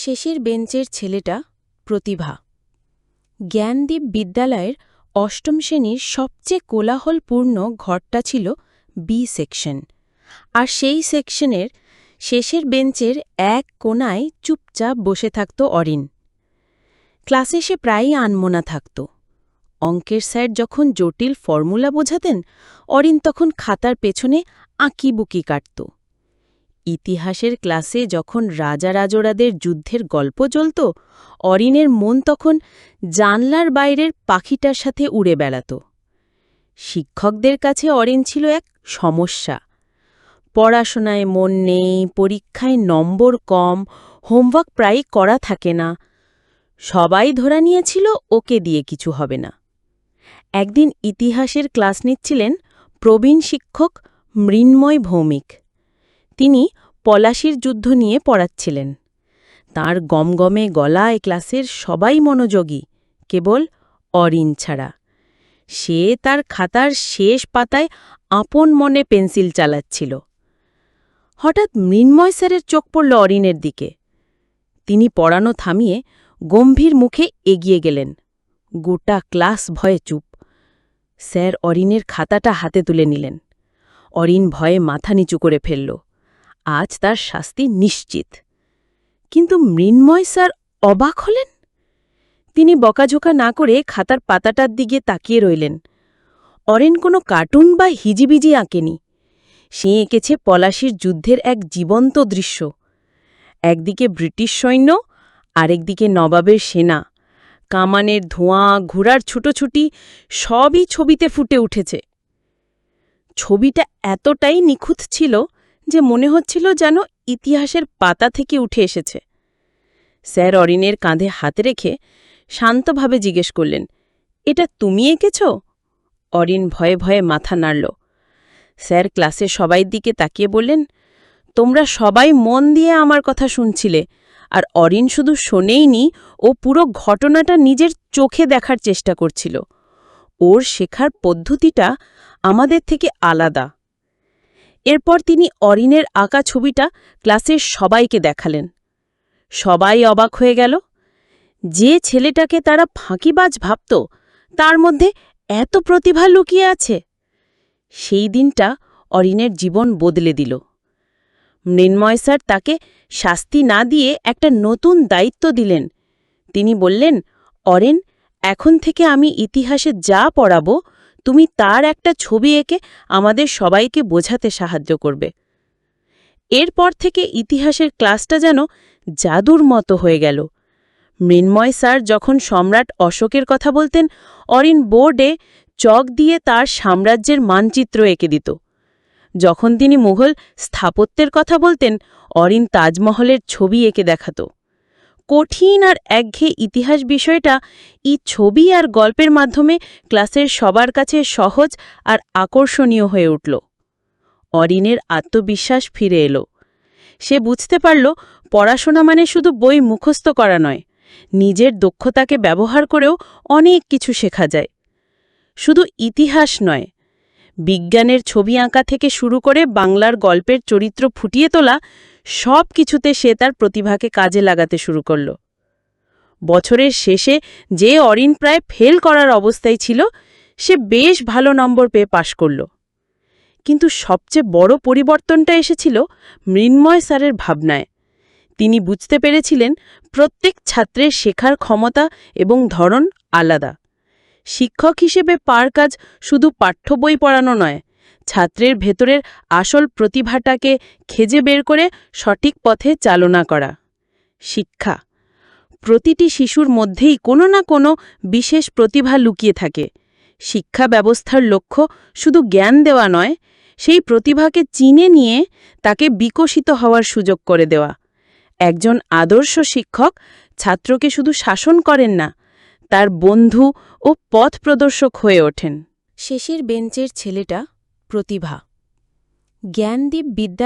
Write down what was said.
শেষের বেঞ্চের ছেলেটা প্রতিভা। জ্ঞানদীপ বিদ্যালয়ের অষ্টম শ্রেণীর সবচেয়ে কোলাহলপূর্ণ ঘরটা ছিল বি সেকশন, আর সেই সেকশনের শেষের বেঞ্চের এক কোণায় চুপচাপ বসে থাকত অরিন। ক্লাসে সে প্রায়ই আনমনা থাকত। অঙ্কের স্যার যখন জটিল ফর্মুলা বোঝাতেন, অরিন তখন খাতার পেছনে আঁকিবুকি কাটত। ইতিহাসের ক্লাসে যখন রাজারাজোড়াদের যুদ্ধের গল্প চলত, অরিনের মন তখন জানলার বাইরের পাখিটার সাথে উড়ে বেড়াত। শিক্ষকদের কাছে অরিন ছিল এক সমস্যা। পড়াশোনায় মন নেই, পরীক্ষায় নম্বর কম, হোমওয়ার্ক প্রায়ই করা থাকে না। সবাই ধরে নিয়েছিল ওকে দিয়ে কিছু হবে না। একদিন ইতিহাসের ক্লাস নিচ্ছিলেন প্রবীণ শিক্ষক মৃন্ময় ভৌমিক। তিনি পলাশির যুদ্ধ নিয়ে পড়াচ্ছিলেন। তাঁর গমগমে গলায় ক্লাসের সবাই মনোযোগী, কেবল অরিন ছাড়া। সে তার খাতার শেষ পাতায় আপন মনে পেন্সিল চালাচ্ছিল। হঠাৎ মৃন্ময় স্যারের চোখ পড়ল অরিনের দিকে। তিনি পড়ানো থামিয়ে গম্ভীর মুখে এগিয়ে গেলেন। গোটা ক্লাস ভয়ে চুপ। স্যার অরিনের খাতাটা হাতে তুলে নিলেন। অরিন ভয়ে মাথা নিচু করে ফেলল। আজ তার শাস্তি নিশ্চিত। কিন্তু মৃন্ময় স্যার অবাক হলেন। তিনি বকাঝোকা না করে খাতার পাতাটার দিকে তাকিয়ে রইলেন। অরিন কোনো কার্টুন বা হিজিবিজি আঁকেনি। সে এঁকেছে পলাশির যুদ্ধের এক জীবন্ত দৃশ্য। একদিকে ব্রিটিশ সৈন্য, আরেকদিকে নবাবের সেনা, কামানের ধোঁয়া, ঘোড়ার ছুটোছুটি, সবই ছবিতে ফুটে উঠেছে। ছবিটা এতটাই নিখুঁত ছিল যে মনে হচ্ছিল যেন ইতিহাসের পাতা থেকে উঠে এসেছে। স্যার অরিনের কাঁধে হাত রেখে শান্তভাবে জিজ্ঞেস করলেন, এটা তুমি এঁকেছ? অরিন ভয়ে ভয়ে মাথা নাড়ল। স্যার ক্লাসে সবাইয়ের দিকে তাকিয়ে বললেন, তোমরা সবাই মন দিয়ে আমার কথা শুনছিলে, আর অরিন শুধু শোনেইনি, ও পুরো ঘটনাটা নিজের চোখে দেখার চেষ্টা করছিল। ওর শেখার পদ্ধতিটা আমাদের থেকে আলাদা। এরপর তিনি অরিনের আঁকা ছবিটা ক্লাসের সবাইকে দেখালেন। সবাই অবাক হয়ে গেল। যে ছেলেটাকে তারা ফাঁকিবাজ ভাবত, তার মধ্যে এত প্রতিভা লুকিয়ে আছে। সেই দিনটা অরিনের জীবন বদলে দিল। মৃন্ময় স্যার তাকে শাস্তি না দিয়ে একটা নতুন দায়িত্ব দিলেন। তিনি বললেন, অরিন, এখন থেকে আমি ইতিহাসে যা পড়াবো, তুমি তার একটা ছবি এঁকে আমাদের সবাইকে বোঝাতে সাহায্য করবে। এরপর থেকে ইতিহাসের ক্লাসটা যেন জাদুর মতো হয়ে গেল। মৃন্ময় স্যার যখন সম্রাট অশোকের কথা বলতেন, অরিন বোর্ডে চক দিয়ে তার সাম্রাজ্যের মানচিত্র এঁকে দিত। যখন তিনি মুঘল স্থাপত্যের কথা বলতেন, অরিন তাজমহলের ছবি এঁকে দেখাত। কঠিন আর একঘেয়ে ইতিহাস বিষয়টা এই ছবি আর গল্পের মাধ্যমে ক্লাসের সবার কাছে সহজ আর আকর্ষণীয় হয়ে উঠল। অরিনের আত্মবিশ্বাস ফিরে এলো। সে বুঝতে পারল, পড়াশোনা মানে শুধু বই মুখস্থ করা নয়, নিজের দক্ষতাকে ব্যবহার করেও অনেক কিছু শেখা যায়। শুধু ইতিহাস নয়, বিজ্ঞানের ছবি আঁকা থেকে শুরু করে বাংলার গল্পের চরিত্র ফুটিয়ে তোলা, সব কিছুতে সে তার প্রতিভাকে কাজে লাগাতে শুরু করল। বছরের শেষে যে অরিন প্রায় ফেল করার অবস্থায় ছিল, সে বেশ ভালো নম্বর পেয়ে পাশ করল। কিন্তু সবচেয়ে বড় পরিবর্তনটা এসেছিল মৃন্ময় স্যারের ভাবনায়। তিনি বুঝতে পেরেছিলেন, প্রত্যেক ছাত্রের শেখার ক্ষমতা এবং ধরন আলাদা। শিক্ষক হিসেবে পার কাজ শুধু পাঠ্য বই পড়ানো নয়, ছাত্রের ভেতরের আসল প্রতিভাটাকে খুঁজে বের করে সঠিক পথে চালনা করা। শিক্ষা, প্রতিটি শিশুর মধ্যেই কোনো না কোনো বিশেষ প্রতিভা লুকিয়ে থাকে। শিক্ষা ব্যবস্থার লক্ষ্য শুধু জ্ঞান দেওয়া নয়, সেই প্রতিভাকে চিনে নিয়ে তাকে বিকশিত হওয়ার সুযোগ করে দেওয়া। একজন আদর্শ শিক্ষক ছাত্রকে শুধু শাসন করেন না, তার বন্ধু ও পথ প্রদর্শক হয়ে ওঠেন। শেষের বেঞ্চের ছেলেটা প্রতিভা। জ্ঞানদীপ বিদ্যালয়